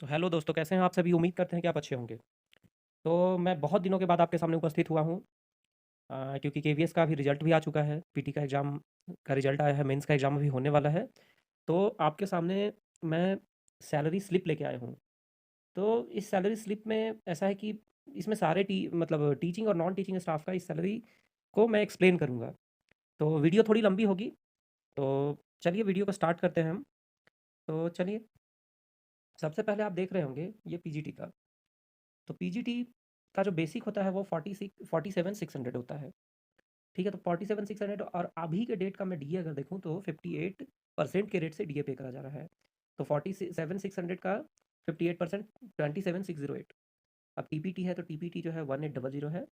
तो हेलो दोस्तों, कैसे हैं आप सभी? उम्मीद करते हैं कि आप अच्छे होंगे। तो मैं बहुत दिनों के बाद आपके सामने उपस्थित हुआ हूँ, क्योंकि केवीएस का अभी रिजल्ट भी आ चुका है, पीटी का एग्ज़ाम का रिजल्ट आया है, मेंस का एग्ज़ाम अभी होने वाला है। तो आपके सामने मैं सैलरी स्लिप लेके आया हूँ। तो इस सैलरी स्लिप में ऐसा है कि इसमें सारे मतलब टीचिंग और नॉन टीचिंग स्टाफ का इस सैलरी को मैं एक्सप्लेन करूँगा। तो वीडियो थोड़ी लंबी होगी, तो चलिए वीडियो को स्टार्ट करते हैं हम। तो चलिए, सबसे पहले आप देख रहे होंगे ये पीजीटी का। तो पीजीटी का जो बेसिक होता है वो 47,600 होता है। ठीक है, तो 47,600 और अभी के डेट का मैं डीए अगर देखूँ तो 58% के रेट से डीए पे करा जा रहा है। तो 47,600 का 58% 27,608। अब टीपीटी है तो टीपीटी जो है 1800 है,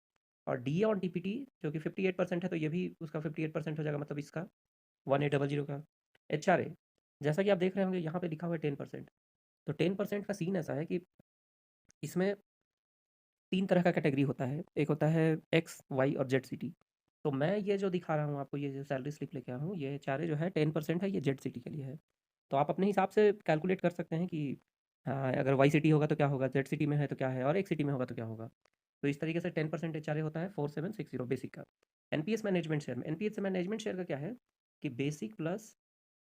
और डीए ऑन टीपीटी जो कि 58% है तो ये भी उसका 58% हो जाएगा, मतलब इसका 1800 का। एचआरए, जैसा कि आप देख रहे होंगे यहाँ पे लिखा हुआ है 10%। तो 10% का सीन ऐसा है कि इसमें 3 तरह का कैटेगरी होता है। एक होता है एक्स, वाई और जेड सिटी। तो मैं ये जो दिखा रहा हूँ आपको, ये जो सैलरी स्लिप लेके आया हूँ, ये चारे जो है 10% है, ये जेड सिटी के लिए है। तो आप अपने हिसाब से कैलकुलेट कर सकते हैं कि हाँ, अगर वाई सिटी होगा तो क्या होगा, जेड सिटी में है तो क्या है, और एक सिटी में होगा तो क्या होगा। तो इस तरीके से 10% एच होता है 4760 बेसिक का। एनपीएस मैनेजमेंट शेयर में, एनपीएस मैनेजमेंट शेयर का क्या है कि बेसिक प्लस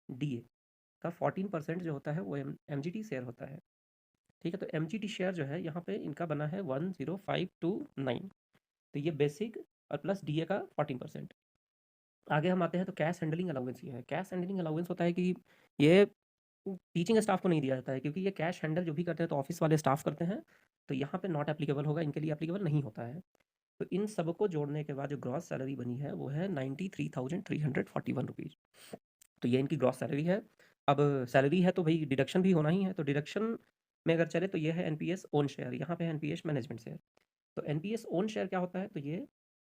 डीए का 14% जो होता है वो एमजीटी शेयर होता है। ठीक है, तो एमजीटी शेयर जो है यहाँ पे इनका बना है 10529। तो ये बेसिक और प्लस डीए का 14%। आगे हम आते हैं तो कैश हैंडलिंग अलाउंस ये है। कैश हैंडलिंग अलाउंस होता है कि ये टीचिंग स्टाफ को नहीं दिया जाता है, क्योंकि ये कैश हैंडल जो भी करते हैं तो ऑफिस वाले स्टाफ करते हैं। तो यहाँ पे नॉट एप्लीकेबल होगा, इनके लिए एप्लीकेबल नहीं होता है। तो इन सबको जोड़ने के बाद जो ग्रॉस सैलरी बनी है वो है 93,341 रुपीज़। तो ये इनकी ग्रॉस सैलरी है। अब सैलरी है तो भाई डिडक्शन भी होना ही है, तो डिडक्शन में अगर चले तो ये है एनपीएस ओन शेयर, यहाँ पे है एनपीएस मैनेजमेंट शेयर। तो एनपीएस ओन शेयर क्या होता है, तो ये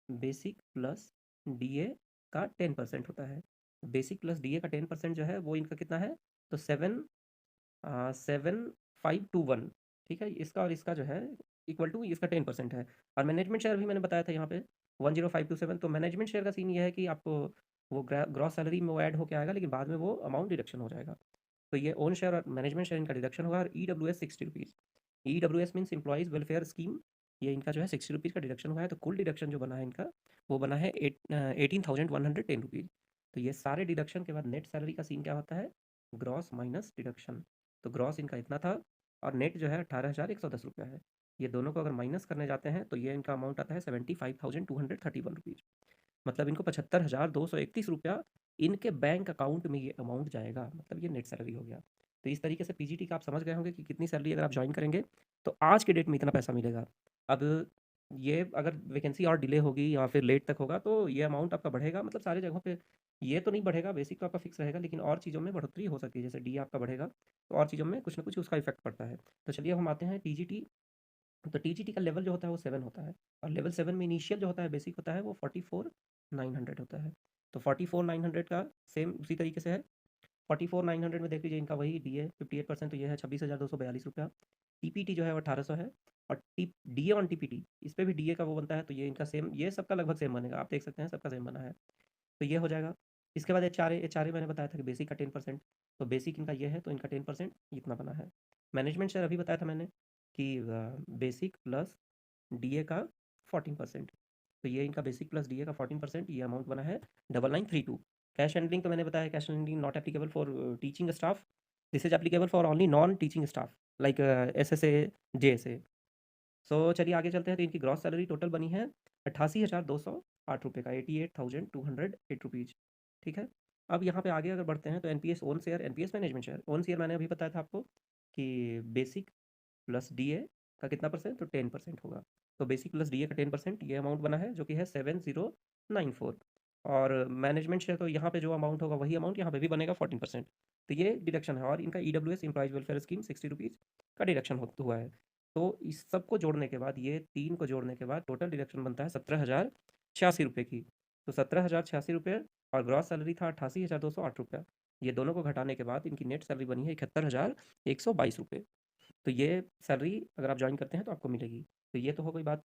बेसिक प्लस डीए का 10% होता है। बेसिक प्लस डीए का 10% जो है वो इनका कितना है, तो 7,521। ठीक है, इसका और इसका जो है इक्वल टू इसका 10% है। और मैनेजमेंट शेयर भी मैंने बताया था यहाँ पे 10527। तो मैनेजमेंट शेयर का सीन ये है कि आपको वो ग्रॉस सैलरी में वो ऐड होकर आएगा, लेकिन बाद में वो अमाउंट डिडक्शन हो जाएगा। तो ये ओन शेयर और मैनेजमेंट शेयर इनका डिडक्शन होगा। और E W S 60 rupees, E W S means employees welfare scheme, ये इनका जो है 60 रुपीज़ का डिडक्शन हुआ है। तो कुल डिडक्शन जो बना है इनका वो बना है 18,110 रुपीज़। तो ये सारे डिडक्शन के बाद नेट सैलरी का सीन क्या होता है, ग्रॉस माइनस डिडक्शन। तो ग्रॉस इनका इतना था और नेट जो है 18,110 रुपया है। ये दोनों को अगर माइनस करने जाते हैं तो ये इनका अमाउंट आता है 75,231 रुपीज़। मतलब इनको 75,231 रुपया इनके बैंक अकाउंट में ये अमाउंट जाएगा, मतलब ये नेट सैलरी हो गया। तो इस तरीके से पीजीटी का आप समझ गए होंगे कि कितनी सैलरी अगर आप ज्वाइन करेंगे तो आज के डेट में इतना पैसा मिलेगा। अब ये अगर वैकेंसी और डिले होगी या फिर लेट तक होगा तो ये अमाउंट आपका बढ़ेगा, मतलब सारे जगहों पे ये तो नहीं बढ़ेगा, बेसिक तो आपका फिक्स रहेगा, लेकिन और चीज़ों में बढ़ोतरी हो सकती है, जैसे डी आपका बढ़ेगा तो और चीज़ों में कुछ ना कुछ उसका इफेक्ट पड़ता है। तो चलिए अब हम आते हैं टीजीटी। तो टीजीटी का लेवल जो होता है वो 7 होता है, और लेवल 7 में इनिशियल जो होता है बेसिक होता है वो 44,900 होता है। तो 44,900 का सेम उसी तरीके से है। 44,900 में देख लीजिए इनका वही डी ए 58%, तो ये है 26,242 रुपया। टीपीटी जो है वो 1800 है। और T D A on TPT, इस पर भी डी ए का वो बनता है, तो ये इनका सेम, ये सबका लगभग सेम बनेगा, आप देख सकते हैं सबका सेम बना है। तो ये हो जाएगा। इसके बाद एच आर ए मैंने बताया था कि बेसिक का 10%। तो बेसिक इनका ये है तो इनका 10% इतना बना है। मैनेजमेंट शेयर अभी बताया था मैंने कि बेसिक प्लस डीए का 14%। तो ये इनका बेसिक प्लस डीए का 14%, ये अमाउंट बना है 9932। कैश हैंडलिंग तो मैंने बताया, cash handling not applicable for teaching staff, this is applicable for only non teaching staff like S S A, J S A. So चलिए आगे चलते हैं। तो इनकी ग्रॉस सैलरी टोटल बनी है 88,208 रुपये का, 88,208 रुपीज़। ठीक है, अब यहाँ पे आगे अगर बढ़ते हैं तो NPS own share, NPS management share. Own share मैंने अभी बताया था आपको कि बेसिक प्लस डीए का कितना परसेंट, तो 10% होगा। तो बेसिक प्लस डीए का 10% ये अमाउंट बना है, जो कि है 7094। और मैनेजमेंट शेयर तो यहाँ पे जो अमाउंट होगा वही अमाउंट यहाँ पे भी बनेगा 14%। तो ये डिडक्शन है। और इनका E W S employees welfare scheme 60 rupees का डिडक्शन हुआ है। तो इस सब को जोड़ने के बाद, ये तीन को जोड़ने के बाद टोटल डिडक्शन बनता है 17,086 रुपये की। तो 17,086 रुपये, और ग्रॉस सैलरी था 88,208 रुपया। ये दोनों को घटाने के बाद इनकी नेट सैलरी बनी है 71,122 रुपये। तो ये सैलरी अगर आप ज्वाइन करते हैं तो आपको मिलेगी। तो ये तो हो गई बात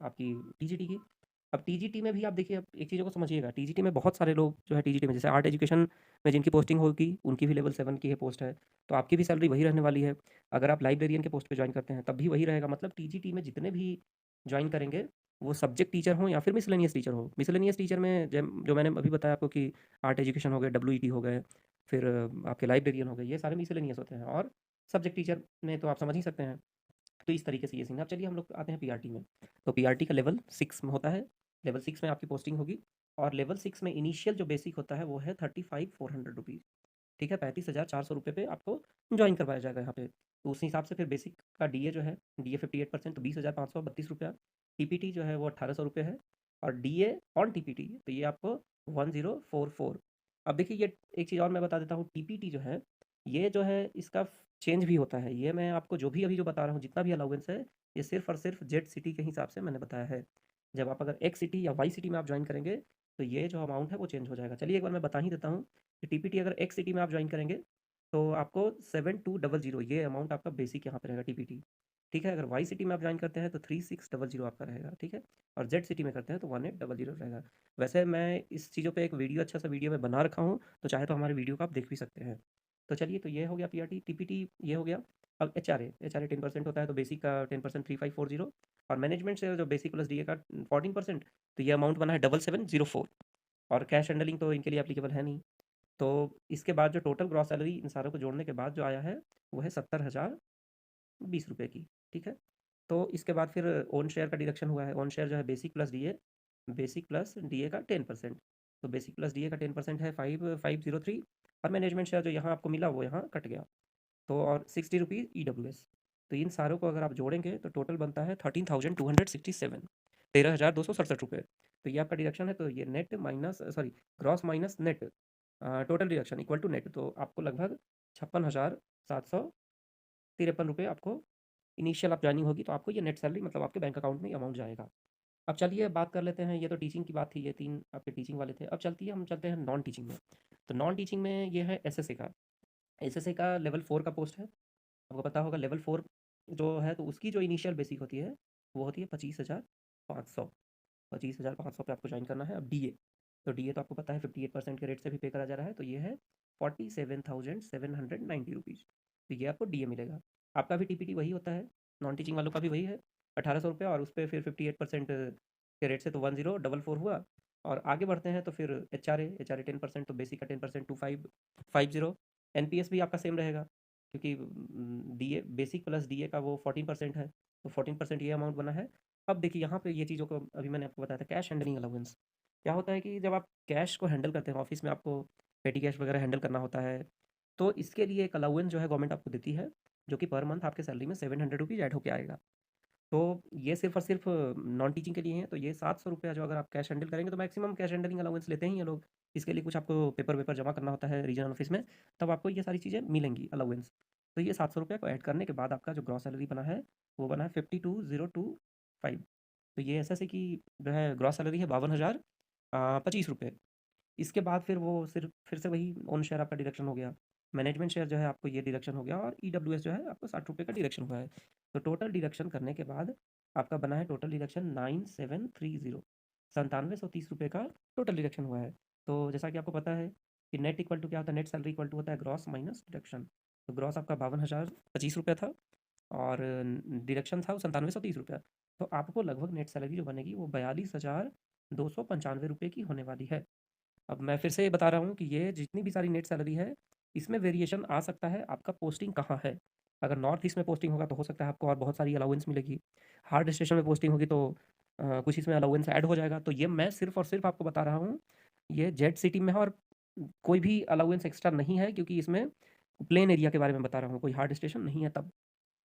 आपकी टीजीटी की। अब टीजीटी में भी आप देखिए, अब एक चीज़ों को समझिएगा, टीजीटी में बहुत सारे लोग जो है टीजीटी में, जैसे आर्ट एजुकेशन में जिनकी पोस्टिंग होगी उनकी भी लेवल 7 की है पोस्ट है, तो आपकी भी सैलरी वही रहने वाली है। अगर आप लाइब्रेरियन के पोस्ट पे ज्वाइन करते हैं तब भी वही रहेगा। मतलब टीजीटी में जितने भी ज्वाइन करेंगे वो सब्जेक्ट टीचर हों या फिर मिसलेनियस टीचर हो। मिसलेनियस टीचर में जो मैंने अभी बताया आपको कि आर्ट एजुकेशन हो गए, डब्ल्यूईटी हो गए, फिर आपके लाइब्रेरियन हो गए, ये सारे मिसलेनियस होते हैं। और सब्जेक्ट टीचर में तो आप समझ ही सकते हैं। तो इस तरीके से ये सीन है। अब चलिए हम लोग आते हैं पीआरटी में। तो पीआरटी का लेवल 6 में होता है। लेवल 6 में आपकी पोस्टिंग होगी और लेवल 6 में इनिशियल जो बेसिक होता है वो है 35,400 रुपीज़। ठीक है, 35,400 रुपये पे आपको जॉइन करवाया जाएगा यहाँ पे। तो उस हिसाब से फिर बेसिक का डीए जो है, डीए 58% तो 20,532 रुपया। टीपीटी जो है वो 1,800 रुपये है और डीए ऑन टीपीटी तो ये आपको 1044। अब देखिए, ये एक चीज़ और मैं बता देता हूँ, टीपीटी जो है ये जो है इसका चेंज भी होता है। ये मैं आपको जो भी अभी जो बता रहा हूँ, जितना भी अलाउंस है, ये सिर्फ और सिर्फ जेड सिटी के हिसाब से मैंने बताया है। जब आप अगर एक्स सिटी या वाई सिटी में आप ज्वाइन करेंगे तो ये जो अमाउंट है वो चेंज हो जाएगा। चलिए एक बार मैं बता ही देता हूँ कि टीपीटी अगर एक्स सिटी में आप ज्वाइन करेंगे तो आपको 7200 ये अमाउंट आपका बेसिक यहाँ पे रहेगा टीपीटी। ठीक है, अगर वाई सिटी में आप ज्वाइन करते हैं तो 3600 आपका रहेगा। ठीक है, और जेड सिटी में करते हैं तो 1800 रहेगा। वैसे मैं इस चीज़ों पे एक वीडियो, अच्छा सा वीडियो मैं बना रखा हूँ, तो चाहे तो हमारे वीडियो को आप देख भी सकते हैं। तो चलिए, तो ये हो गया पीआरटी, टीपीटी ये हो गया। अब एचआरए 10% होता है, तो बेसिक का 10% 3540 और मैनेजमेंट से जो बेसिक प्लस डीए का 14%, तो ये अमाउंट बना है 7704। और कैश हैंडलिंग तो इनके लिए एप्लीकेबल है नहीं। तो इसके बाद जो टोटल ग्रॉस सैलरी इन सारों को जोड़ने के बाद जो आया है वो है 70,020 रुपये की। ठीक है, तो इसके बाद फिर ओन शेयर का डिडक्शन हुआ है। ओन शेयर जो है बेसिक प्लस डीए का 10%। तो बेसिक प्लस डीए का 10% है 5503 और मैनेजमेंट शेयर जो यहाँ आपको मिला वो यहाँ कट गया। तो और 60 रुपीज़ ईडब्ल्यूएस। तो इन सारों को अगर आप जोड़ेंगे तो टोटल बनता है 13,267, 13,267 रुपये। तो ये आपका डिडक्शन है। तो ये net minus, sorry, gross minus net, total deduction equal to net, तो आपको लगभग 56,753 रुपये आपको इनिशियल आप ज्वाइनिंग होगी तो आपको ये नेट सैलरी, मतलब आपके बैंक अकाउंट में ये अमाउंट जाएगा। अब चलिए बात कर लेते हैं, ये तो टीचिंग की बात थी, ये 3 आपके टीचिंग वाले थे। अब हम चलते हैं नॉन टीचिंग में। तो नॉन टीचिंग में ये है एसएसए का। एसएसए का लेवल 4 का पोस्ट है। आपको पता होगा लेवल 4 जो है तो उसकी जो इनिशियल बेसिक होती है वो होती है 25,500। 25,500 पे आपको ज्वाइन करना है। अब डीए, तो डीए तो आपको पता है 58% के रेट से भी पे करा जा रहा है, तो ये है 47,790 रुपीज़। तो ये आपको डीए मिलेगा। आपका भी टीपीटी वही होता है, नॉन टीचिंग वालों का भी वही है, 1,800 रुपये, और उस पर फिर 58% के रेट से तो 1044 हुआ। और आगे बढ़ते हैं तो फिर एच आर ए 10%, तो बेसिक का 10% 2550। एनपीएस भी आपका सेम रहेगा क्योंकि डीए बेसिक प्लस डीए का वो 14% है, तो 14% ये अमाउंट बना है। अब देखिए यहाँ पे ये चीज़ों को अभी मैंने आपको बताया था, कैश हैंडलिंग अलाउंस। क्या होता है कि जब आप कैश को हैंडल करते हैं ऑफिस में, आपको पेटी कैश वगैरह हैंडल करना होता है, तो इसके लिए एक अलाउंस जो है गवर्नमेंट आपको देती है, जो कि पर मंथ आपके सैलरी में 700 रुपीज़ ऐड होकर आएगा। तो ये सिर्फ और सिर्फ नॉन टीचिंग के लिए है। तो ये 700 रुपया जो अगर आप कैश हैंडल करेंगे, तो मैक्सिमम कैश हैंडलिंग अलाउंस लेते हैं ये लोग। इसके लिए कुछ आपको पेपर वेपर जमा करना होता है रीजनल ऑफिस में, तब आपको ये सारी चीज़ें मिलेंगी अलाउंस। तो ये 700 रुपया को ऐड करने के बाद आपका जो ग्रॉस सैलरी बना है वो बना है 52,025। तो ये एस एस सी की जो है ग्रॉस सैलरी है 52,025 रुपये। इसके बाद फिर वो सिर्फ फिर से वही ओन शेयर आपका डिडक्शन हो गया। मैनेजमेंट शेयर जो है आपको ये डिडक्शन हो गया, और ईडब्ल्यूएस जो है आपको 60 रुपये का डिडक्शन हुआ है। तो टोटल डिडक्शन करने के बाद आपका बना है टोटल डिडक्शन 9730, 9730 रुपये का टोटल डिडक्शन हुआ है। तो जैसा कि आपको पता है कि नेट इक्वल टू क्या होता है, नेट सैलरी इक्वल टू होता है ग्रॉस माइनस डिडक्शन। तो ग्रॉस आपका 52,025 रुपया था और डिडक्शन था वो 9730 रुपया। तो आपको लगभग नेट सैलरी जो बनेगी वो 42,295 रुपये की होने वाली है। अब मैं फिर से ये बता रहा हूँ कि ये जितनी भी सारी नेट सैलरी है, इसमें वेरिएशन आ सकता है, आपका पोस्टिंग कहाँ है। अगर नॉर्थ ईस्ट में पोस्टिंग होगा तो हो सकता है आपको और बहुत सारी अलाउंस मिलेगी। हार्ड स्टेशन में पोस्टिंग होगी तो कुछ इसमें अलाउंस ऐड हो जाएगा। तो ये मैं सिर्फ और सिर्फ आपको बता रहा हूँ, ये जेड सिटी में है और कोई भी अलाउंस एक्स्ट्रा नहीं है, क्योंकि इसमें प्लेन एरिया के बारे में बता रहा हूँ, कोई हार्ड स्टेशन नहीं है तब।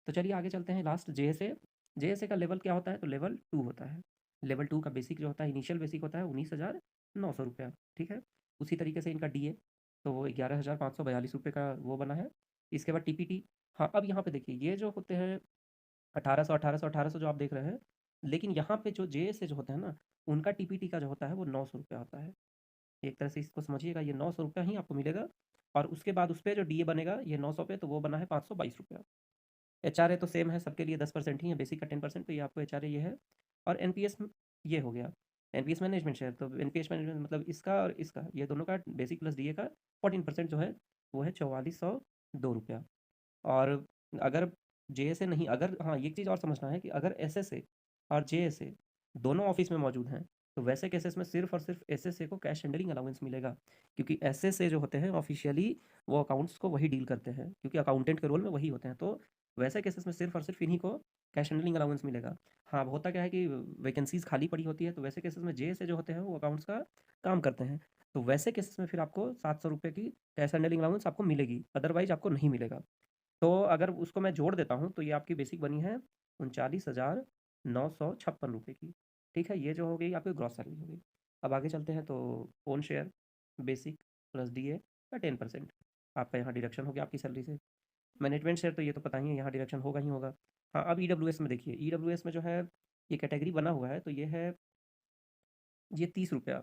तो चलिए आगे चलते हैं, लास्ट जेएसए। जेएसए का लेवल क्या होता है, तो लेवल 2 होता है। लेवल 2 का बेसिक जो होता है, इनिशियल बेसिक होता है 19,900 रुपया। ठीक है, उसी तरीके से इनका डीए तो वो 11,542 रुपये का वो बना है। इसके बाद टीपीटी। हाँ, अब यहाँ पे देखिए ये जो होते हैं 1,800 जो आप देख रहे हैं, लेकिन यहाँ पे जो जेएसए जो होते हैं ना, उनका टीपीटी का जो होता है वो 900 रुपया होता है। एक तरह से इसको समझिएगा, ये 900 रुपया ही आपको मिलेगा। और उसके बाद उस पर जो डीए बनेगा ये 900 पे, तो वो बना है 522 रुपया। एचआरए तो सेम है सबके लिए, 10% ही है, बेसिक का 10%, तो ये आपको एचआरए ये है। और एनपीएस ये हो गया। एनपीएस मैनेजमेंट शेयर, तो एनपीएस मैनेजमेंट मतलब इसका और इसका, ये दोनों का बेसिक प्लस डीए का 14% जो है वो है 4402 रुपया। और अगर जेएसए नहीं, अगर हाँ एक चीज़ और समझना है कि अगर एसएसए और जेएसए दोनों ऑफिस में मौजूद हैं तो वैसे केसेस में सिर्फ और सिर्फ एसएसए को कैश हैंडलिंग अलाउंस मिलेगा, क्योंकि एसएसए जो होते हैं ऑफिशियली वो अकाउंट्स को वही डील करते हैं, क्योंकि अकाउंटेंट के रोल में वही होते हैं। तो वैसे केसेस में सिर्फ और सिर्फ इन्हीं को कैश हैंडलिंग अलाउंस मिलेगा। हाँ, होता क्या है कि वैकेंसीज खाली पड़ी होती है, तो वैसे केसेस में जेएसए जो होते हैं वो अकाउंट्स का काम करते हैं, तो वैसे केसेस में फिर आपको 700 रुपये की कैश हैंडलिंग अलाउंस आपको मिलेगी, अदरवाइज आपको नहीं मिलेगा। तो अगर उसको मैं जोड़ देता हूँ तो ये आपकी बेसिक बनी है 39,956 रुपये की। ठीक है, ये जो हो गई आपकी ग्रॉस सैलरी हो गई। अब आगे चलते हैं तो own share basic plus DA का 10% आपका यहाँ डिडक्शन हो गया आपकी सैलरी से। मैनेजमेंट शेयर तो ये तो पता ही है, यहाँ डिडक्शन होगा ही होगा। हाँ, अब ईडब्ल्यूएस में देखिए, ईडब्ल्यूएस में जो है ये कैटेगरी बना हुआ है, तो ये है ये 30 रुपया।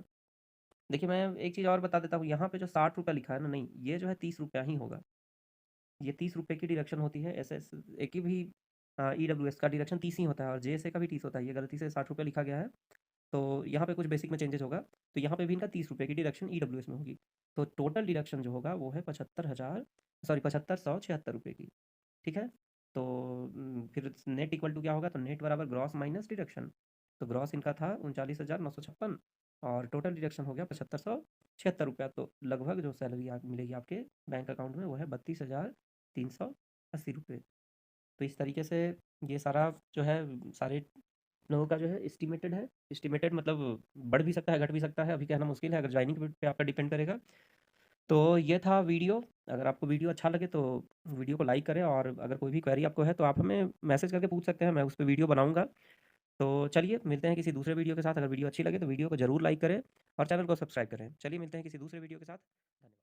देखिए मैं एक चीज़ और बता देता हूँ, यहाँ पे जो 60 रुपया लिखा है ना, नहीं, ये जो है 30 रुपया ही होगा। ये 30 रुपये की डिडक्शन होती है। एस एस ए की भी ई डब्ल्यू एस का डिडक्शन 30 ही होता है और जे एस ए का भी 30 होता है। ये गलती से 60 रुपये लिखा गया है, तो यहाँ पे कुछ बेसिक में चेंजेस होगा, तो यहाँ पे भी इनका 30 रुपये की डिडक्शन ई डब्ल्यू एस में होगी। तो टोटल डिडक्शन जो होगा वो है 75,776 रुपये की। ठीक है, तो फिर नेट इक्वल टू क्या होगा, तो नेट बराबर ग्रॉस माइनस डिडक्शन। तो ग्रॉस इनका था 39,956 और टोटल डिडक्शन हो गया 75,776 रुपया। तो लगभग जो सैलरी आप मिलेगी आपके बैंक अकाउंट में वो है 32,380 रुपये। तो इस तरीके से ये सारा जो है, सारे लोगों का जो है एस्टिमेटेड है। एस्टिमेटेड मतलब बढ़ भी सकता है, घट भी सकता है, अभी कहना मुश्किल है, अगर ज्वाइनिंग पे आपका डिपेंड करेगा। तो ये था वीडियो। अगर आपको वीडियो अच्छा लगे तो वीडियो को लाइक करें, और अगर कोई भी क्वेरी आपको है तो आप हमें मैसेज करके पूछ सकते हैं, मैं उस पर वीडियो बनाऊंगा। तो चलिए मिलते हैं किसी दूसरे वीडियो के साथ। अगर वीडियो अच्छी लगे तो वीडियो को ज़रूर लाइक करें और चैनल को सब्सक्राइब करें। चलिए मिलते हैं किसी दूसरे वीडियो के साथ। धन्यवाद।